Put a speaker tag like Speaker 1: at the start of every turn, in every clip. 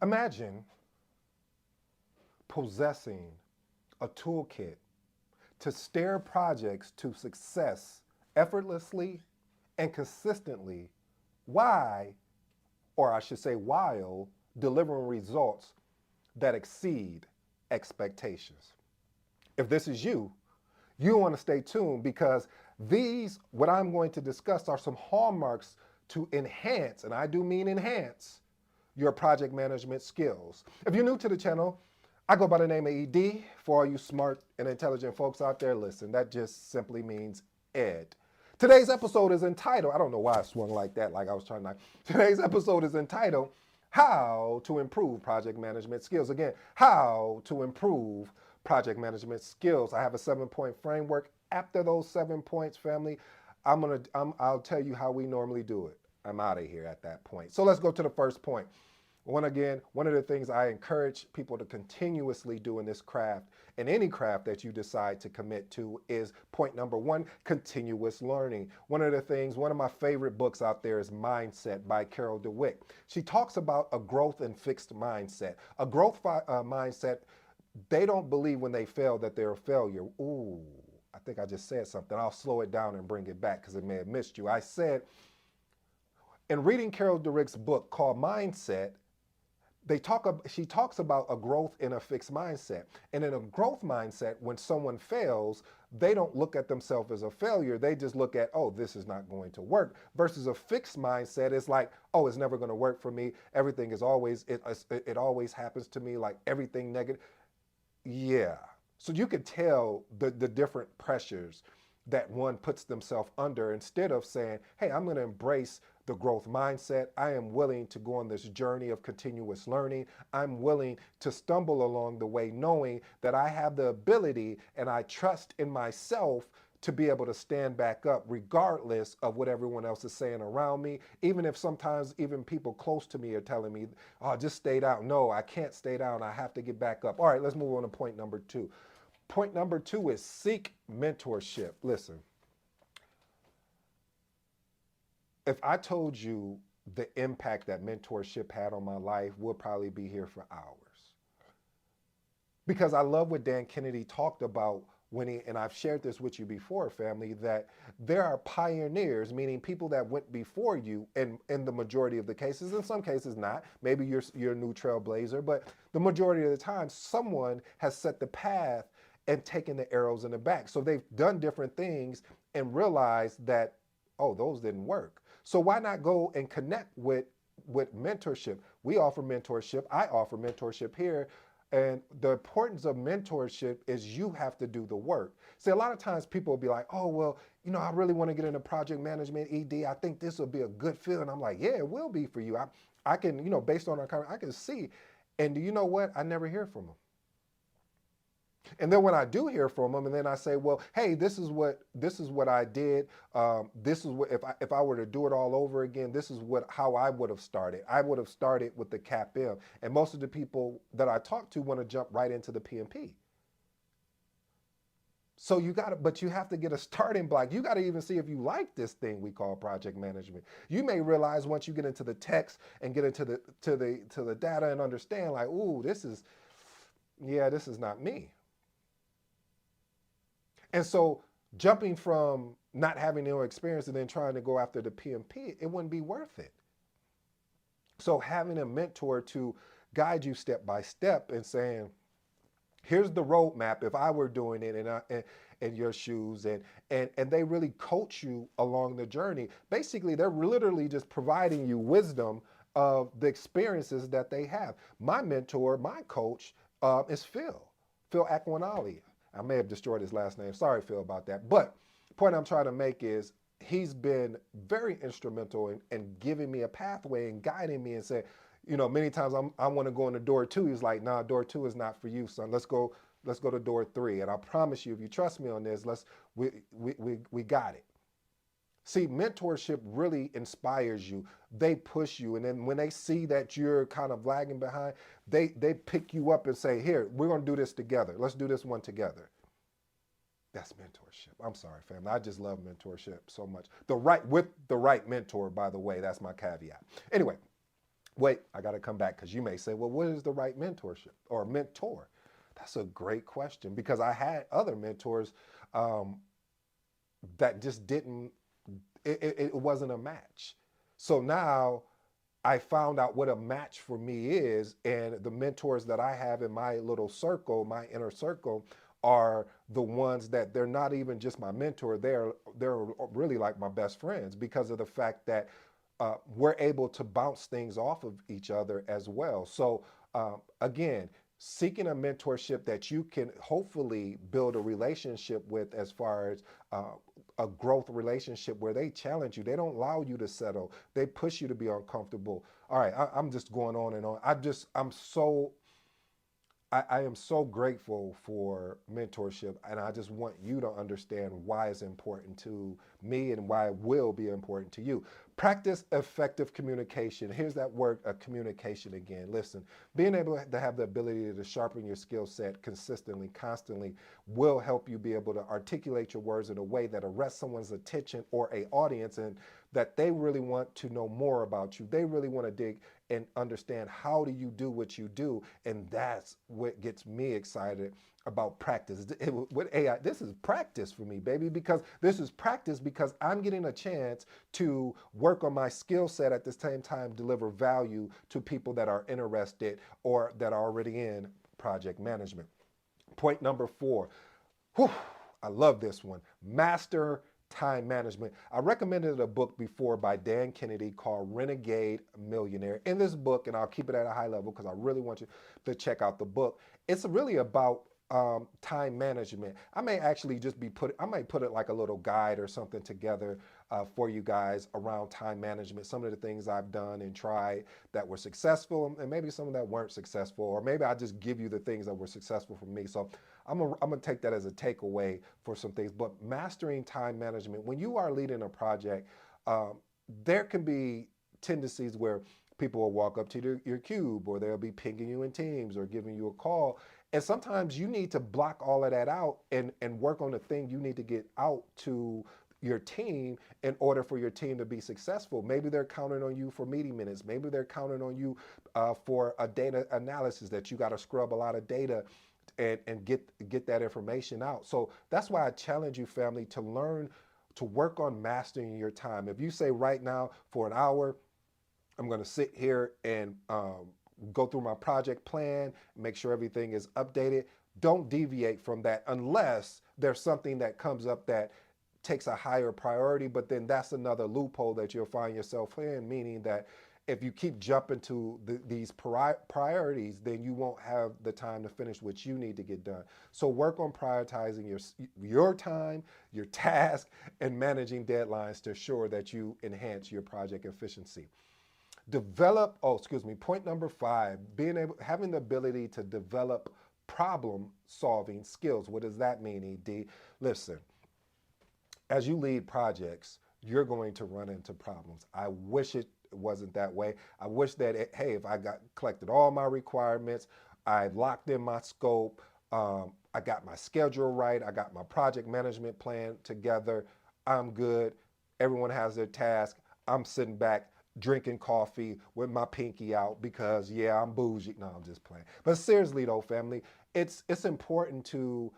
Speaker 1: Imagine possessing a toolkit to steer projects to success effortlessly and consistently. Why, or I should say, while delivering results that exceed expectations. If this is you, you want to stay tuned because these, what I'm going to discuss, are some hallmarks to enhance, and I do mean enhance, your project management skills. If you're new to the channel, I go by the name of ED. For all you smart and intelligent folks out there, listen, that just simply means Ed. Today's episode is entitled, I don't know why I swung like that, like I was trying to. Today's episode is entitled, How to Improve Project Management Skills. Again, how to improve project management skills. I have a 7-point framework. After those 7 points, family, I'll tell you how we normally do it. I'm out of here at that point. So let's go to the first point. One of the things I encourage people to continuously do in this craft, and any craft that you decide to commit to, is point number one, continuous learning. One of my favorite books out there is Mindset by Carol DeWitt. She talks about a growth and fixed mindset. A growth mindset, they don't believe when they fail that they're a failure. Ooh, I think I just said something. I'll slow it down and bring it back because it may have missed you. I said, in reading Carol DeWitt's book called Mindset, she talks about a growth in a fixed mindset. And in a growth mindset, when someone fails, they don't look at themselves as a failure. They just look at, oh, this is not going to work. Versus a fixed mindset is like, oh, it's never going to work for me. Everything is always, it always happens to me, like everything negative. Yeah. So you could tell the different pressures that one puts themselves under, instead of saying, hey, I'm going to embrace the growth mindset. I am willing to go on this journey of continuous learning. I'm willing to stumble along the way, knowing that I have the ability and I trust in myself to be able to stand back up regardless of what everyone else is saying around me. Even if sometimes even people close to me are telling me, oh, just stay down. No, I can't stay down. I have to get back up. All right, let's move on to point number two. Point number two is seek mentorship. Listen, if I told you the impact that mentorship had on my life, we'll probably be here for hours. Because I love what Dan Kennedy talked about and I've shared this with you before, family, that there are pioneers, meaning people that went before you in the majority of the cases. In some cases not. Maybe you're a new trailblazer, but the majority of the time, someone has set the path and taken the arrows in the back. So they've done different things and realized that, oh, those didn't work. So why not go and connect with mentorship? We offer mentorship. I offer mentorship here. And the importance of mentorship is you have to do the work. See, a lot of times people will be like, oh, well, I really want to get into project management, ED. I think this will be a good fit. And I'm like, yeah, it will be for you. I can, based on our conversation, I can see. And do you know what? I never hear from them. And then when I do hear from them, and then I say, well, hey, this is what I did. This is what, if I were to do it all over again, this is how I would have started. I would have started with the CAPM. And most of the people that I talk to want to jump right into the PMP. So but you have to get a starting block. You got to even see if you like this thing we call project management. You may realize once you get into the text and get into the data and understand, like, ooh, this is not me. And so jumping from not having no experience and then trying to go after the PMP, it wouldn't be worth it. So having a mentor to guide you step by step and saying, here's the roadmap if I were doing it in your shoes, and they really coach you along the journey. Basically, they're literally just providing you wisdom of the experiences that they have. My mentor, my coach, is Phil Aquinali. I may have destroyed his last name. Sorry, Phil, about that. But the point I'm trying to make is he's been very instrumental in giving me a pathway and guiding me and saying, many times I want to go into door 2. He's like, nah, door 2 is not for you, son. Let's go to door 3. And I promise you, if you trust me on this, we got it. See, mentorship really inspires you. They push you. And then when they see that you're kind of lagging behind, they pick you up and say, here, we're going to do this together. Let's do this one together. That's mentorship. I'm sorry, family. I just love mentorship so much. With the right mentor, by the way, that's my caveat. Anyway, Wait, I got to come back because you may say, well, what is the right mentorship or mentor? That's a great question because I had other mentors um, that just didn't, it wasn't a match. So now I found out what a match for me is, and the mentors that I have in my little circle, my inner circle, are the ones that they're not even just my mentor. They're really like my best friends because of the fact that we're able to bounce things off of each other as well. So again, seeking a mentorship that you can hopefully build a relationship with, as far as a growth relationship where they challenge you. They don't allow you to settle. They push you to be uncomfortable. All right, I'm just going on and on. I am so grateful for mentorship, and I just want you to understand why it's important to me and why it will be important to you. Practice effective communication. Here's that word, communication again. Listen, being able to have the ability to sharpen your skill set consistently, constantly, will help you be able to articulate your words in a way that arrests someone's attention or a audience, and that they really want to know more about you. They really want to dig and understand, how do you do what you do? And that's what gets me excited about practice. With AI, this is practice for me, baby, because this is practice because I'm getting a chance to work on my skill set at the same time, deliver value to people that are interested or that are already in project management. Point number 4. Whew, I love this one. Master time management. I recommended a book before by Dan Kennedy called Renegade Millionaire. In this book, and I'll keep it at a high level because I really want you to check out the book, it's really about time management. I may actually just I might put it like a little guide or something together for you guys around time management. Some of the things I've done and tried that were successful, and maybe some that weren't successful, or maybe I just give you the things that were successful for me. So I'm gonna take that as a takeaway for some things. But mastering time management, when you are leading a project, um, there can be tendencies where people will walk up to your cube, or they'll be pinging you in Teams or giving you a call. And sometimes you need to block all of that out and work on the thing you need to get out to your team in order for your team to be successful. Maybe they're counting on you for meeting minutes. Maybe they're counting on you for a data analysis, that you got to scrub a lot of data and get that information out. So that's why I challenge you, family, to learn to work on mastering your time. If you say right now for an hour, I'm going to sit here and go through my project plan, make sure everything is updated. Don't deviate from that unless there's something that comes up that takes a higher priority, but then that's another loophole that you'll find yourself in, meaning that if you keep jumping to these priorities, then you won't have the time to finish what you need to get done. So work on prioritizing your time, your task, and managing deadlines to ensure that you enhance your project efficiency. Point number 5, having the ability to develop problem solving skills. What does that mean, ED? Listen, as you lead projects, you're going to run into problems. I wish it wasn't that way. I wish that, hey, if I got collected all my requirements, I locked in my scope, I got my schedule right, I got my project management plan together, I'm good. Everyone has their task. I'm sitting back drinking coffee with my pinky out because, yeah, I'm bougie. No, I'm just playing. But seriously though, family, it's important to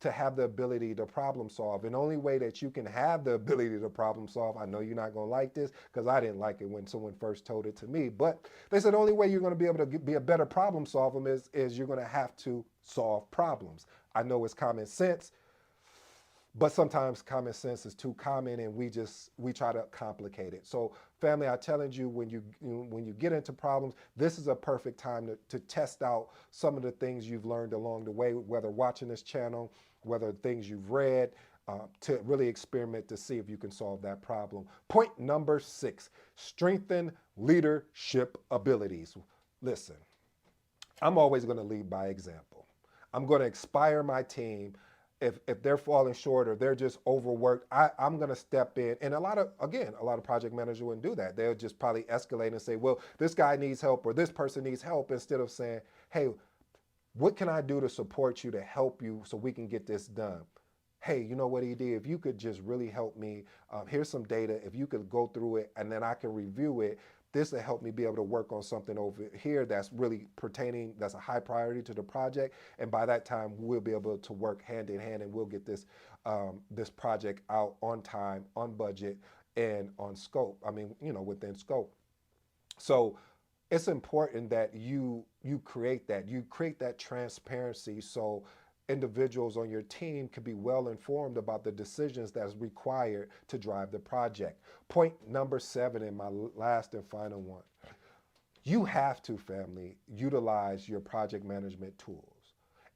Speaker 1: have the ability to problem solve. And the only way that you can have the ability to problem solve, I know you're not going to like this because I didn't like it when someone first told it to me, but they said the only way you're going to be able to be a better problem solver is you're going to have to solve problems. I know it's common sense, but sometimes common sense is too common and we try to complicate it. So family, I challenge you, when you get into problems, this is a perfect time to test out some of the things you've learned along the way, whether watching this channel, whether things you've read, to really experiment to see if you can solve that problem. Point number 6, strengthen leadership abilities. Listen, I'm always going to lead by example. I'm going to inspire my team. If they're falling short or they're just overworked, I'm going to step in. And a lot of project managers wouldn't do that. They'll just probably escalate and say, well, this guy needs help or this person needs help, instead of saying, hey, what can I do to support you, to help you so we can get this done? Hey, you know what, ED, if you could just really help me, here's some data, if you could go through it and then I can review it, This will help me be able to work on something over here that's really pertaining, that's a high priority to the project. And by that time, we'll be able to work hand in hand and we'll get this project out on time, on budget, and on scope. I mean, within scope. So it's important that you create that transparency so individuals on your team can be well informed about the decisions that's required to drive the project. Point number 7, and my last and final one, you have to, family, utilize your project management tools.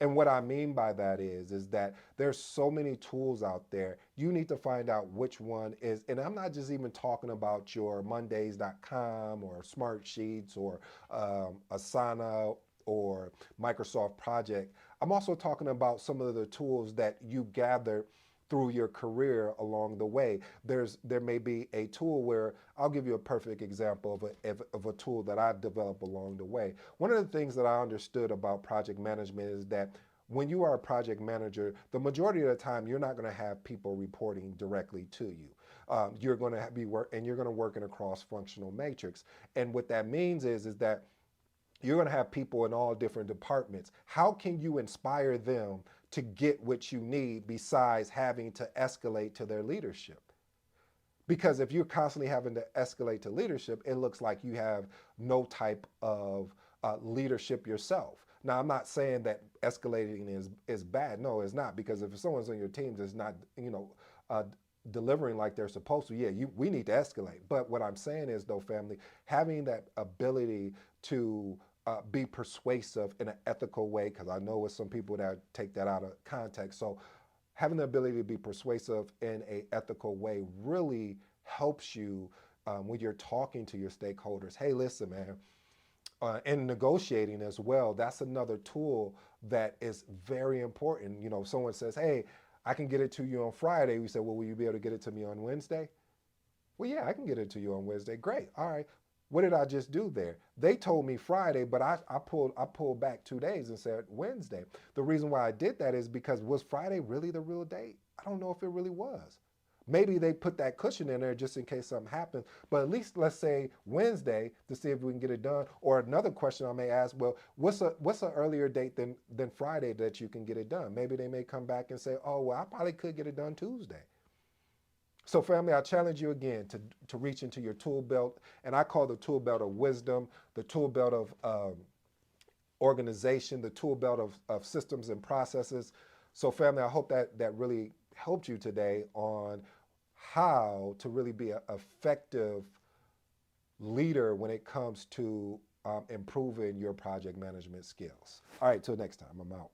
Speaker 1: And what I mean by that is that there's so many tools out there. You need to find out which one is, and I'm not just even talking about your Mondays.com or Smartsheets or Asana or Microsoft Project. I'm also talking about some of the tools that you gather through your career along the way. There may be a tool where I'll give you a perfect example of a tool that I developed along the way. One of the things that I understood about project management is that when you are a project manager, the majority of the time you're not going to have people reporting directly to you. You're going to you're going to work in a cross-functional matrix. And what that means is that you're going to have people in all different departments. How can you inspire them to get what you need besides having to escalate to their leadership? Because if you're constantly having to escalate to leadership, it looks like you have no type of leadership yourself. Now, I'm not saying that escalating is bad. No, it's not. Because if someone's on your team that's not, uh, delivering like they're supposed to, yeah, we need to escalate. But what I'm saying is, though, family, having that ability to be persuasive in an ethical way, because I know with some people that take that out of context. So having the ability to be persuasive in a ethical way really helps you when you're talking to your stakeholders. Hey, listen, man, and negotiating as well. That's another tool that is very important. If someone says, hey, I can get it to you on Friday. We say, well, will you be able to get it to me on Wednesday? Well, yeah, I can get it to you on Wednesday. Great. All right. What did I just do there? They told me Friday, but I pulled back 2 days and said Wednesday. The reason why I did that is because was Friday really the real date? I don't know if it really was. Maybe they put that cushion in there just in case something happens. But at least let's say Wednesday to see if we can get it done. Or another question I may ask, well, what's an earlier date than Friday that you can get it done? Maybe they may come back and say, oh, well, I probably could get it done Tuesday. So family, I challenge you again to reach into your tool belt, and I call the tool belt of wisdom, the tool belt of organization, the tool belt of systems and processes. So family, I hope that really helped you today on how to really be an effective leader when it comes to improving your project management skills. All right, till next time, I'm out.